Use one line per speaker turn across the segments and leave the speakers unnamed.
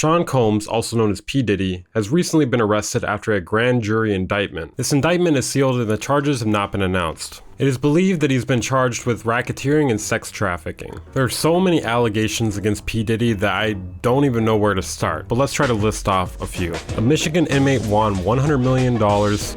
Sean Combs, also known as P-Diddy, has recently been arrested after a grand jury indictment. This indictment is sealed and the charges have not been announced. It is believed that he's been charged with racketeering and sex trafficking. There are so many allegations against P. Diddy that I don't even know where to start, but let's try to list off a few. A Michigan inmate won $100 million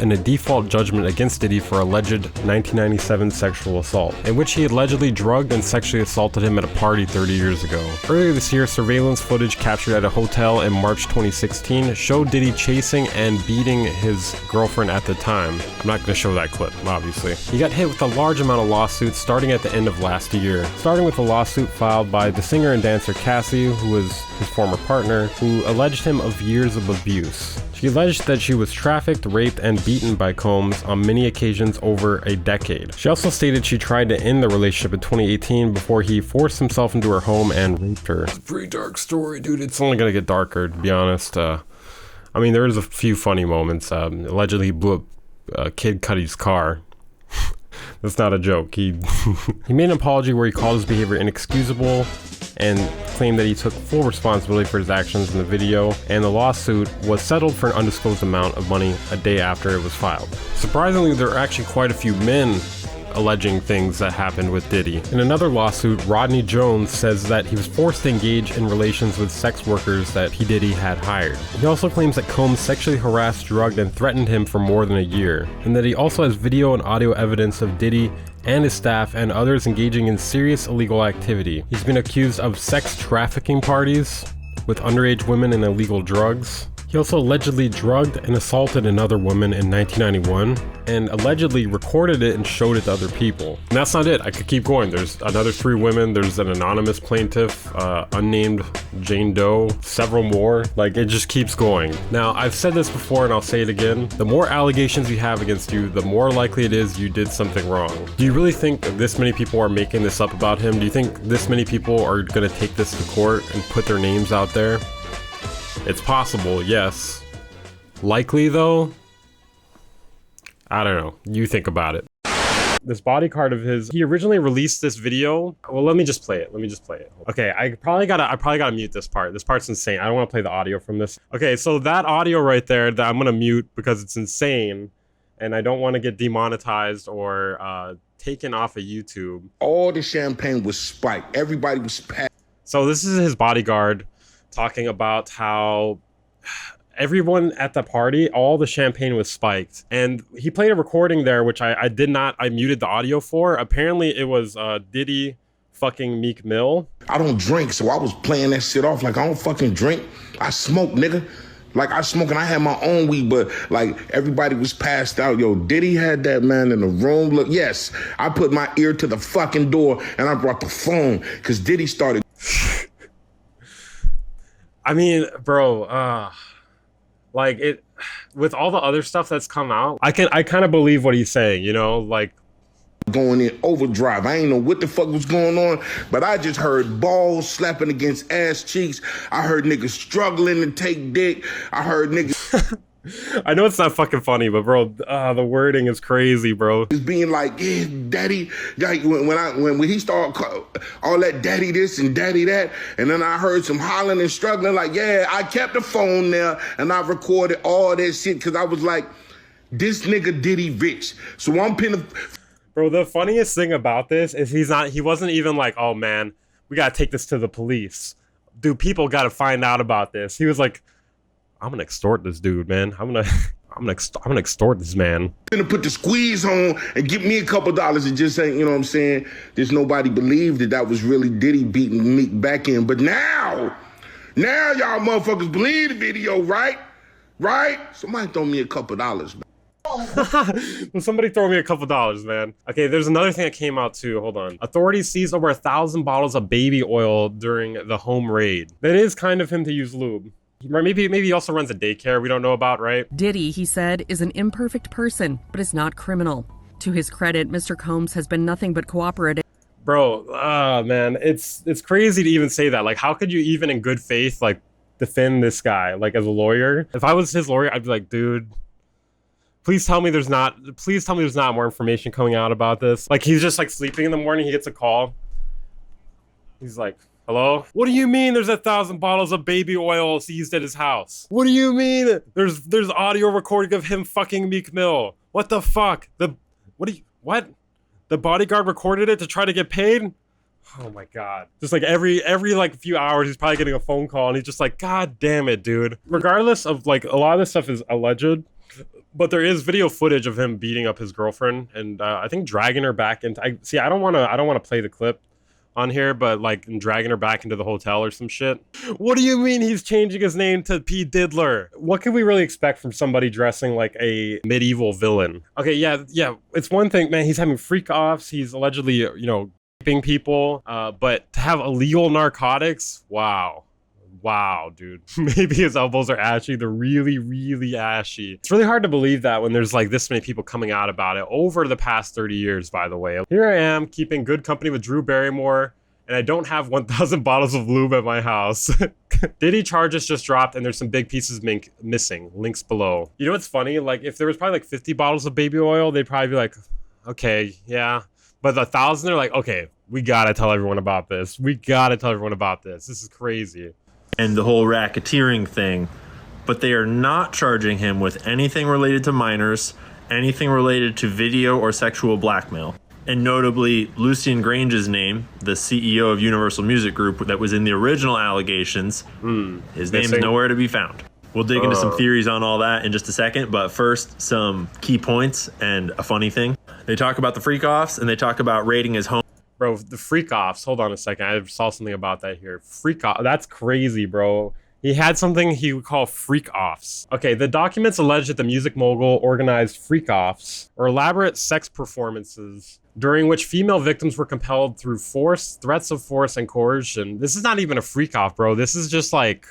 in a default judgment against Diddy for alleged 1997 sexual assault, in which he allegedly drugged and sexually assaulted him at a party 30 years ago. Earlier this year, surveillance footage captured at a hotel in March 2016 showed Diddy chasing and beating his girlfriend at the time. I'm not going to show that clip, obviously. He got hit with a large amount of lawsuits starting at the end of last year, starting with a lawsuit filed by the singer and dancer Cassie, who was his former partner, who alleged him of years of abuse. She alleged that she was trafficked, raped, and beaten by Combs on many occasions over a decade. She also stated she tried to end the relationship in 2018 before he forced himself into her home and raped her. It's a pretty dark story, dude. It's only gonna get darker, to be honest. I mean, there's a few funny moments. Allegedly, he blew up Kid Cudi's car. That's not a joke. He made an apology where he called his behavior inexcusable and claimed that he took full responsibility for his actions in the video, and the lawsuit was settled for an undisclosed amount of money a day after it was filed. Surprisingly, there are actually quite a few men alleging things that happened with Diddy. In another lawsuit, Rodney Jones says that he was forced to engage in relations with sex workers that P. Diddy had hired. He also claims that Combs sexually harassed, drugged, and threatened him for more than a year, and that he also has video and audio evidence of Diddy and his staff and others engaging in serious illegal activity. He's been accused of sex trafficking parties with underage women and illegal drugs. He also allegedly drugged and assaulted another woman in 1991 and allegedly recorded it and showed it to other people. And that's not it. I could keep going. There's another 3 women. There's an anonymous plaintiff, unnamed Jane Doe, several more. Like, it just keeps going. Now, I've said this before and I'll say it again. The more allegations you have against you, the more likely it is you did something wrong. Do you really think this many people are making this up about him? Do you think this many people are gonna take this to court and put their names out there? It's possible, yes. Likely, though? I don't know. You think about it. This Bodyguard of his, he originally released this video. Well, let me just play it. Okay, I probably gotta mute this part. This part's insane. I don't want to play the audio from this. Okay, so that audio right there that I'm gonna mute because it's insane, and I don't want to get demonetized or taken off of YouTube.
All the champagne was spiked. Everybody was packed.
So this is his Bodyguard talking about how everyone at the party, all the champagne was spiked. And he played a recording there, which I muted the audio for. Apparently it was Diddy fucking Meek Mill.
I don't drink, so I was playing that shit off like I don't fucking drink. I smoke, nigga. Like, I smoke and I had my own weed, but like everybody was passed out. Yo, Diddy had that man in the room. Look, yes, I put my ear to the fucking door and I brought the phone because Diddy started.
I mean, bro, like, it, with all the other stuff that's come out, I kind of believe what he's saying, you know, like,
going in overdrive. I ain't know what the fuck was going on, but I just heard balls slapping against ass cheeks. I heard niggas struggling to take dick. I heard niggas.
I know it's not fucking funny, but bro, the wording is crazy, bro.
It's being like, yeah, daddy, like when he started all that daddy this and daddy that, and then I heard some hollering and struggling, like, yeah, I kept the phone there and I recorded all that shit because I was like, this nigga Diddy rich. So I'm pinning.
Bro, the funniest thing about this is he wasn't even like, oh man, we gotta take this to the police. Dude, people gotta find out about this. He was like, I'm gonna extort this dude, man. I'm gonna extort this man.
Gonna put the squeeze on and give me a couple dollars and just say, you know what I'm saying? There's nobody believed that was really Diddy beating Meek back in. But now y'all motherfuckers believe the video, right? Right? Somebody throw me a couple dollars, man.
Well, somebody throw me a couple dollars, man. Okay, there's another thing that came out too. Hold on. Authorities seized over 1,000 bottles of baby oil during the home raid. That is kind of him to use lube. Maybe he also runs a daycare we don't know about, right?
Diddy, he said, is an imperfect person, but is not criminal. To his credit, Mr. Combs has been nothing but cooperative.
Bro, man, it's crazy to even say that. Like, how could you even in good faith, like, defend this guy, like, as a lawyer? If I was his lawyer, I'd be like, dude, please tell me there's not more information coming out about this. Like, he's just, like, sleeping in the morning, he gets a call. He's like, Hello? What do you mean there's 1,000 bottles of baby oil seized at his house? What do you mean there's audio recording of him fucking Meek Mill? What the fuck? What? The Bodyguard recorded it to try to get paid? Oh my god. Just like every like few hours he's probably getting a phone call and he's just like, god damn it, dude. Regardless of like a lot of this stuff is alleged, but there is video footage of him beating up his girlfriend and I think dragging her back into I don't want to play the clip on here, but like dragging her back into the hotel or some shit. What do you mean he's changing his name to P. Diddler? What can we really expect from somebody dressing like a medieval villain? Okay, yeah, it's one thing, man, he's having freak offs, he's allegedly, you know, raping people, but to have illegal narcotics, wow, dude. Maybe his elbows are ashy. They're really, really ashy. It's really hard to believe that when there's like this many people coming out about it over the past 30 years, by the way. Here I am keeping good company with Drew Barrymore, and I don't have 1,000 bottles of lube at my house. Diddy charges just dropped, and there's some big pieces missing. Links below. You know what's funny? Like, if there was probably like 50 bottles of baby oil, they'd probably be like, okay, yeah. But 1,000, they're like, okay, we gotta tell everyone about this. This is crazy.
And the whole racketeering thing, but they are not charging him with anything related to minors, anything related to video or sexual blackmail. And notably, Lucien Grange's name, the CEO of Universal Music Group that was in the original allegations, his name's nowhere to be found. We'll dig into some theories on all that in just a second, but first, some key points and a funny thing. They talk about the freak-offs, and they talk about raiding his home.
Bro, the freak-offs, hold on a second, I saw something about that here. Freak-off, that's crazy, bro. He had something he would call freak-offs. Okay, the documents allege that the music mogul organized freak-offs, or elaborate sex performances, during which female victims were compelled through force, threats of force, and coercion. This is not even a freak-off, bro. This is just like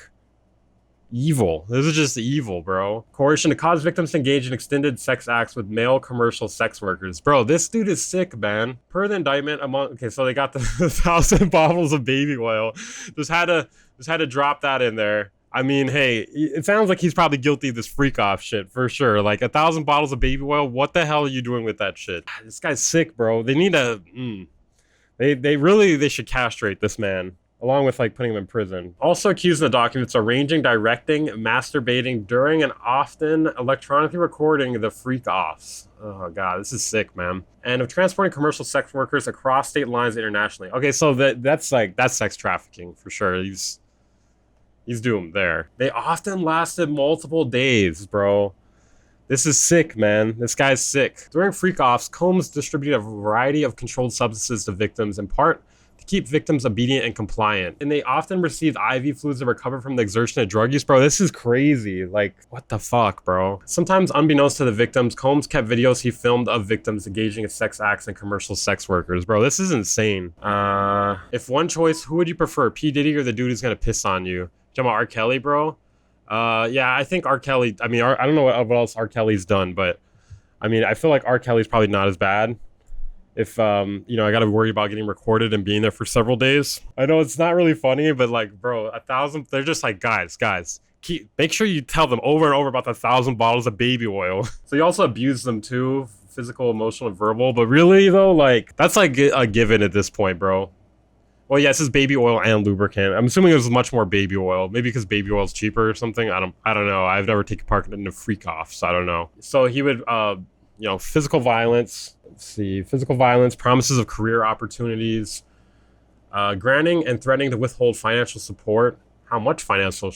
evil. This is just evil, bro. Coercion to cause victims to engage in extended sex acts with male commercial sex workers. Bro, this dude is sick, man. Per the indictment, okay, so they got the 1,000 bottles of baby oil. Just had to drop that in there. I mean, hey, it sounds like he's probably guilty of this freak off shit for sure. Like 1,000 bottles of baby oil. What the hell are you doing with that shit? This guy's sick, bro. They need to. They should castrate this man, along with like putting him in prison. Also accused in the documents of arranging, directing, masturbating during, and often electronically recording the freak offs. Oh god, this is sick, man. And of transporting commercial sex workers across state lines internationally. Okay, so that's sex trafficking for sure. He's doomed there. They often lasted multiple days, bro. This is sick, man. This guy's sick. During freak-offs, Combs distributed a variety of controlled substances to victims, in part to keep victims obedient and compliant. And they often received IV fluids to recover from the exertion of drug use. Bro, this is crazy. Like, what the fuck, bro? Sometimes unbeknownst to the victims, Combs kept videos he filmed of victims engaging in sex acts and commercial sex workers. Bro, this is insane. If one choice, who would you prefer? P. Diddy or the dude who's gonna piss on you? Talking about R. Kelly, bro? Yeah, I think R. Kelly, I mean, I don't know what else R. Kelly's done, but I mean, I feel like R. Kelly's probably not as bad. If, you know, I gotta worry about getting recorded and being there for several days. I know it's not really funny, but like, bro, 1,000, they're just like, guys, make sure you tell them over and over about the 1,000 bottles of baby oil. So you also abuse them too, physical, emotional, and verbal, but really though, like, that's like a given at this point, bro. Well, yeah, this is baby oil and lubricant. I'm assuming it was much more baby oil. Maybe because baby oil is cheaper or something. I don't know. I've never taken part in a freak off, so I don't know. So he would, you know, physical violence. Let's see, physical violence, promises of career opportunities, granting and threatening to withhold financial support. How much financial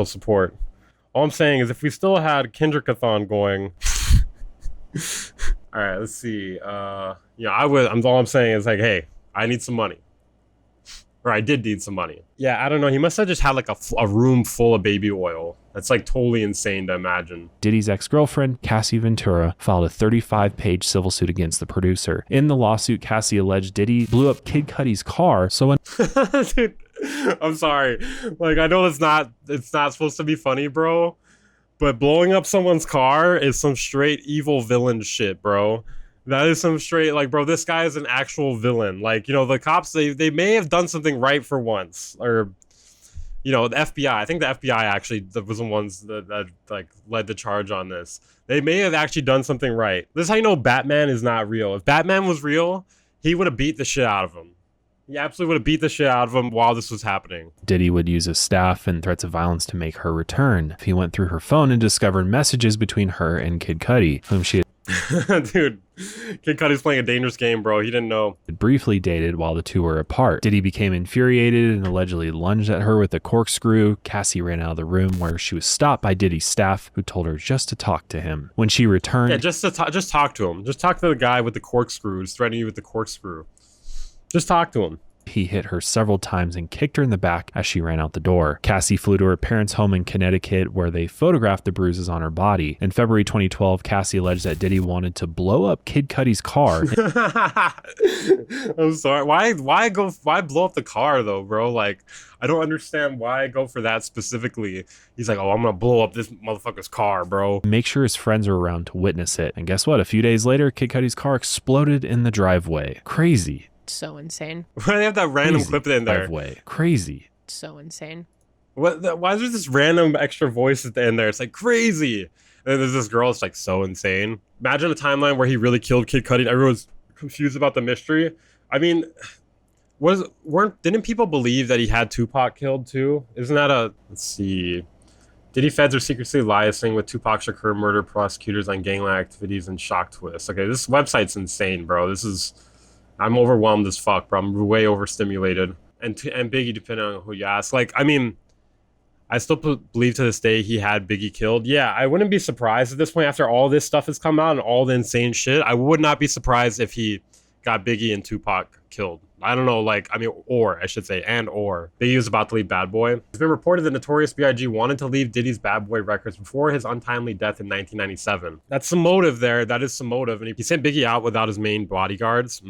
support? All I'm saying is, if we still had Kendrickathon going. All right, let's see. Yeah, I would. All I'm saying is like, hey, I need some money. Or I did need some money. Yeah, I don't know. He must have just had like a room full of baby oil. That's like totally insane to imagine.
Diddy's ex-girlfriend, Cassie Ventura, filed a 35-page civil suit against the producer. In the lawsuit, Cassie alleged Diddy blew up Kid Cudi's car, so when...
Dude, I'm sorry. Like, I know it's not supposed to be funny, bro. But blowing up someone's car is some straight evil villain shit, bro. That is some straight, like, bro, this guy is an actual villain. Like, you know, the cops, they may have done something right for once. Or, you know, the FBI. I think the FBI actually was the ones that like, led the charge on this. They may have actually done something right. This is how you know Batman is not real. If Batman was real, he would have beat the shit out of him. He absolutely would have beat the shit out of him while this was happening.
Diddy would use his staff and threats of violence to make her return. He went through her phone and discovered messages between her and Kid Cudi, whom she
Dude, Kid Cudi's playing a dangerous game, bro. He didn't know.
had briefly dated while the two were apart. Diddy became infuriated and allegedly lunged at her with a corkscrew. Cassie ran out of the room, where she was stopped by Diddy's staff, who told her just to talk to him. When she returned...
Yeah, just talk to him. Just talk to the guy with the corkscrew who's threatening you with the corkscrew. Just talk to him.
He hit her several times and kicked her in the back as she ran out the door. Cassie flew to her parents' home in Connecticut, where they photographed the bruises on her body. In February 2012, Cassie alleged that Diddy wanted to blow up Kid Cudi's car.
I'm sorry. Why blow up the car though, bro? Like, I don't understand why go for that specifically. He's like, oh, I'm gonna blow up this motherfucker's car, bro.
Make sure his friends are around to witness it. And guess what? A few days later, Kid Cudi's car exploded in the driveway. Crazy.
So insane.
Why do they have that random
Crazy
clip in there?
Driveway. Crazy.
So insane.
Why is there this random extra voice at the end there? It's like crazy. And then there's this girl. It's like so insane. Imagine a timeline where he really killed Kid Cudi. Everyone's confused about the mystery. I mean, didn't people believe that he had Tupac killed too? Isn't that a... Let's see. Diddy feds are secretly liaising with Tupac Shakur murder prosecutors on gangland activities and shock twists. Okay, this website's insane, bro. I'm overwhelmed as fuck, bro. I'm way overstimulated. And Biggie, depending on who you ask. Like, I mean, I still believe to this day he had Biggie killed. Yeah, I wouldn't be surprised at this point after all this stuff has come out and all the insane shit. I would not be surprised if he got Biggie and Tupac killed. I don't know, like, I mean, or I should say, Biggie was about to leave Bad Boy. It's been reported that Notorious B.I.G. wanted to leave Diddy's Bad Boy records before his untimely death in 1997. That's some motive there. That is some motive. And he sent Biggie out without his main bodyguards.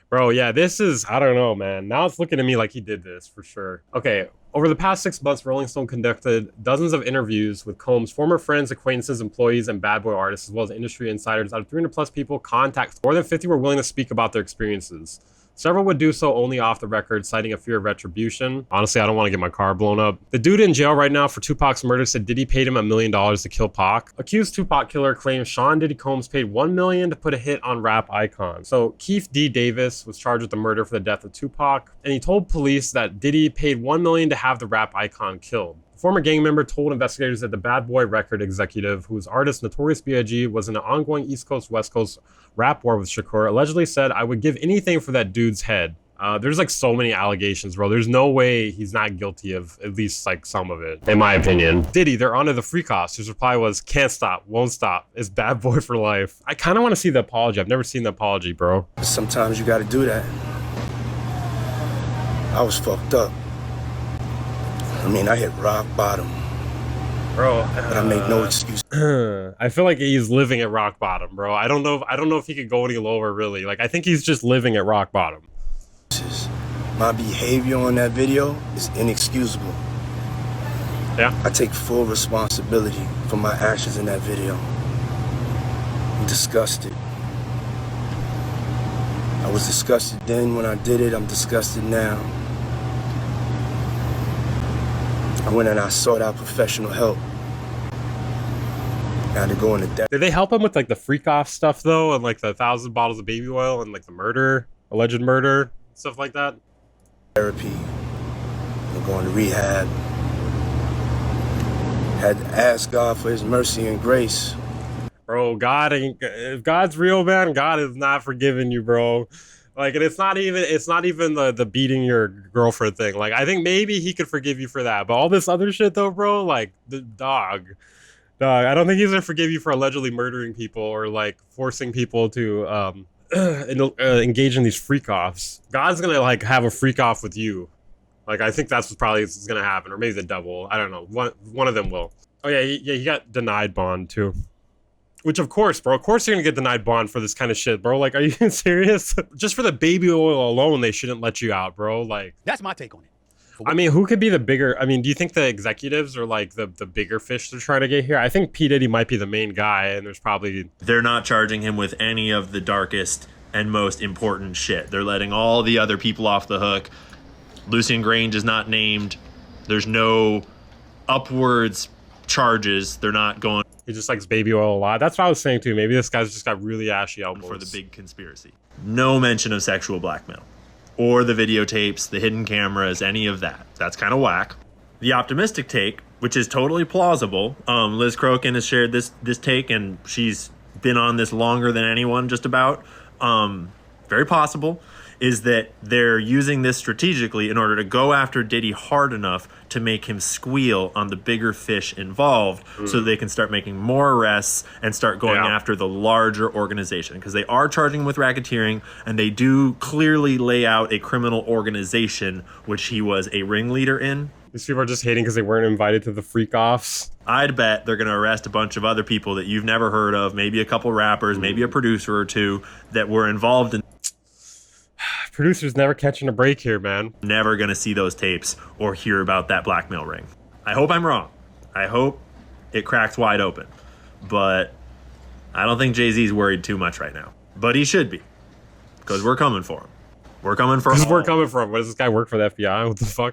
Bro, yeah, this is, I don't know, man. Now it's looking at me like he did this for sure. Okay, over the past 6 months, Rolling Stone conducted dozens of interviews with Combs' former friends, acquaintances, employees, and Bad Boy artists, as well as industry insiders. Out of 300 plus people contacted, more than 50 were willing to speak about their experiences. Several would do so only off the record, citing a fear of retribution. Honestly, I don't want to get my car blown up. The dude in jail right now for Tupac's murder said Diddy paid him $1 million to kill Pac. Accused Tupac killer claims Sean Diddy Combs paid $1 million to put a hit on rap icon. So Keith D. Davis was charged with the murder for the death of Tupac, and he told police that Diddy paid $1 million to have the rap icon killed. The former gang member told investigators that the Bad Boy record executive, whose artist Notorious B.I.G. was in an ongoing East Coast West Coast rap war with Shakur, allegedly said, "I would give anything for that dude's head." There's like so many allegations, bro. There's no way he's not guilty of at least like some of it, in my opinion. Diddy, they're onto the freak offs. His reply was, "Can't stop, won't stop. It's Bad Boy for life." I kind of want to see the apology. I've never seen the apology, bro.
Sometimes you gotta do that. I was fucked up. I mean, I hit rock bottom.
Bro,
but I make no excuse.
I feel like he's living at rock bottom, bro. I don't know if he could go any lower, really. Like, I think he's just living at rock bottom.
My behavior on that video is inexcusable.
Yeah.
I take full responsibility for my actions in that video. I'm disgusted. I was disgusted then when I did it. I'm disgusted now. I went and I sought out professional help. I had to go into depth.
Did they help him with like the freak off stuff though, and like the 1,000 bottles of baby oil and like the alleged murder, stuff like that?
Therapy. I'm going to rehab. Had to ask God for His mercy and grace.
Bro, if God's real, man, God is not forgiving you, bro. Like, and it's not even the beating your girlfriend thing. Like, I think maybe he could forgive you for that. But all this other shit though, bro, like the dog, I don't think he's gonna forgive you for allegedly murdering people or like forcing people to engage in these freak offs. God's gonna like have a freak off with you. Like, I think that's what probably is gonna happen, or maybe the devil. I don't know. One of them will. Oh yeah, he got denied bond too. Which, of course, bro. Of course you're going to get denied bond for this kind of shit, bro. Like, are you serious? Just for the baby oil alone, they shouldn't let you out, bro. Like,
that's my take on it.
I mean, who could be the bigger... I mean, do you think the executives are, like, the bigger fish they're trying to get here? I think P-Diddy might be the main guy, and there's probably...
They're not charging him with any of the darkest and most important shit. They're letting all the other people off the hook. Lucian Grange is not named. There's no upwards charges. They're not going...
He just likes baby oil a lot. That's what I was saying too. Maybe this guy's just got really ashy elbows.
For the big conspiracy. No mention of sexual blackmail. or the videotapes, the hidden cameras, any of that. That's kind of whack. The optimistic take, which is totally plausible, Liz Crokin has shared this take, and she's been on this longer than anyone just about, very possible, is that they're using this strategically in order to go after Diddy hard enough to make him squeal on the bigger fish involved so they can start making more arrests and start going after the larger organization. Because they are charging him with racketeering, and they do clearly lay out a criminal organization which he was a ringleader in.
These people are just hating because they weren't invited to the freak-offs.
I'd bet they're going to arrest a bunch of other people that you've never heard of, maybe a couple rappers, maybe a producer or two that were involved in.
Producers never catching a break here, man.
Never going to see those tapes or hear about that blackmail ring. I hope I'm wrong. I hope it cracks wide open. But I don't think Jay-Z's worried too much right now. But he should be. Because we're coming for him. We're coming for him.
We're coming for him. What, does this guy work for the FBI? What the fuck?